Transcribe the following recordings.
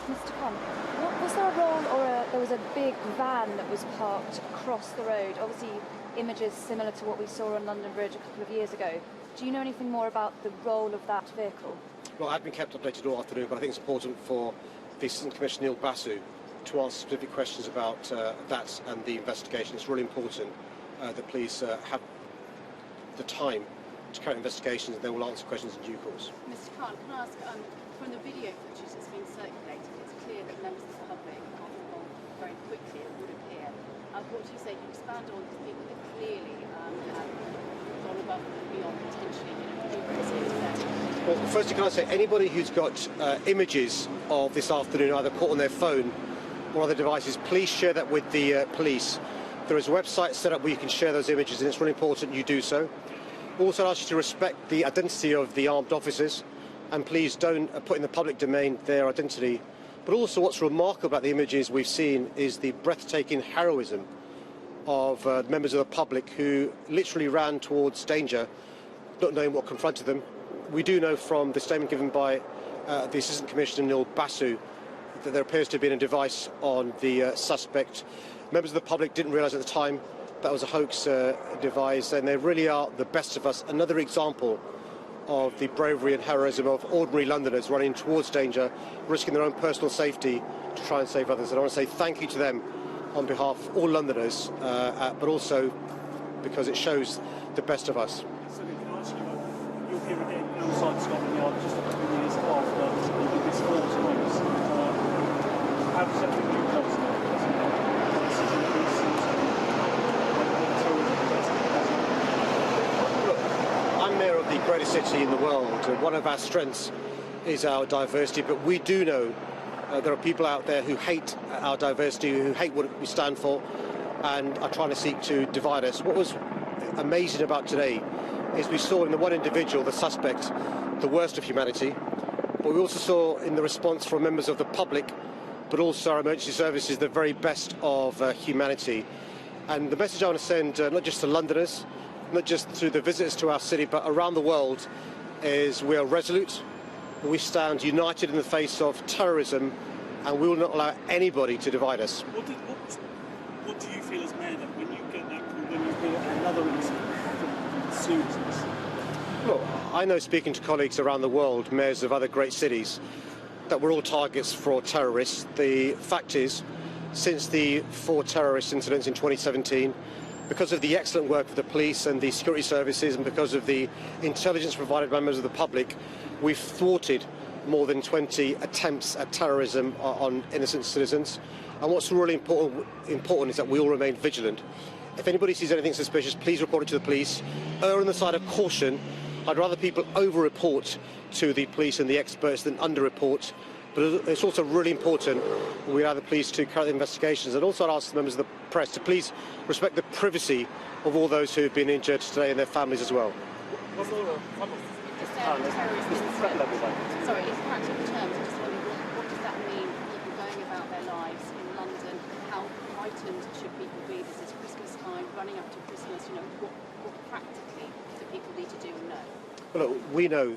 Mr. Khan, was there a role or there was a big van that was parked across the road? Obviously, images similar to what we saw on London Bridge a couple of years ago. Do you know anything more about the role of that vehicle? Well, I've been kept updated all afternoon, but I think it's important for the Assistant Commissioner Neil Basu to answer specific questions about that and the investigation. It's really important that police have the time to carry investigations, and they will answer questions in due course. Mr. Khan, can I ask, from the video footage that's been circulated, it's clear that members of the public are involved very quickly, it would appear. What do you say? Can you expand on the people that clearly have gone above and beyond potentially Well, firstly, can I say, anybody who's got images of this afternoon either caught on their phone or other devices, please share that with the police. There is a website set up where you can share those images, and it's really important you do so. Also, I'd ask you to respect the identity of the armed officers, and please don't put in the public domain their identity. But also, what's remarkable about the images we've seen is the breathtaking heroism of members of the public who literally ran towards danger, not knowing what confronted them. We do know from the statement given by the Assistant Commissioner Neil Basu that there appears to have been a device on the suspect. Members of the public didn't realise at the time that was a hoax device, and they really are the best of us. Another example of the bravery and heroism of ordinary Londoners running towards danger, risking their own personal safety to try and save others. And I want to say thank you to them on behalf of all Londoners, but also because it shows the best of us. So can I ask you, you're here again outside Scotland Yard just a couple of years after this false hoax. How does that make you personally? I'm mayor of the greatest city in the world. One of our strengths is our diversity, but we do know there are people out there who hate our diversity, who hate what we stand for, and are trying to seek to divide us. What was amazing about today is we saw in the one individual, the suspect, the worst of humanity, but we also saw in the response from members of the public, but also our emergency services, the very best of humanity. And the message I want to send, not just to Londoners, not just to the visitors to our city, but around the world, is we are resolute, we stand united in the face of terrorism, and we will not allow anybody to divide us. What do you feel as mayor that when you get that call, when you hear another incident of seriousness? Look, I know, speaking to colleagues around the world, mayors of other great cities, that we're all targets for terrorists. The fact is, since the 4 terrorist incidents in 2017, because of the excellent work of the police and the security services, and because of the intelligence provided by members of the public, we've thwarted more than 20 attempts at terrorism on innocent citizens. And what's really important is that we all remain vigilant. If anybody sees anything suspicious, please report it to the police. Err on the side of caution. I'd rather people over-report to the police and the experts than under-report. But it's also really important we allow the police to carry out the investigations. And also I'd ask the members of the press to please respect the privacy of all those who have been injured today and their families as well. Sorry, in practical terms, I just wonder what does that mean for people going about their lives in London? How frightened should people be? This is Christmas time, running up to Christmas, what practically do people need to do and know? Well, look, we know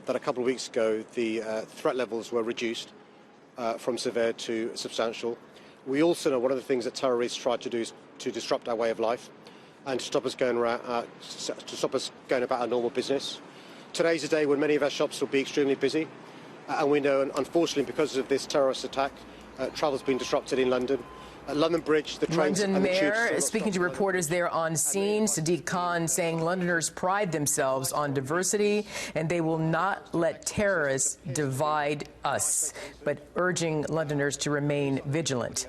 that a couple of weeks ago the threat levels were reduced from severe to substantial. We also know one of the things that terrorists try to do is to disrupt our way of life and to stop us going about our normal business. Today's a day when many of our shops will be extremely busy, and we know, unfortunately, because of this terrorist attack, travel's been disrupted in London. At London Bridge, the trains London and the Mayor tubes speaking to reporters there on scene. Sadiq Khan saying Londoners pride themselves on diversity and they will not let terrorists divide us, but urging Londoners to remain vigilant.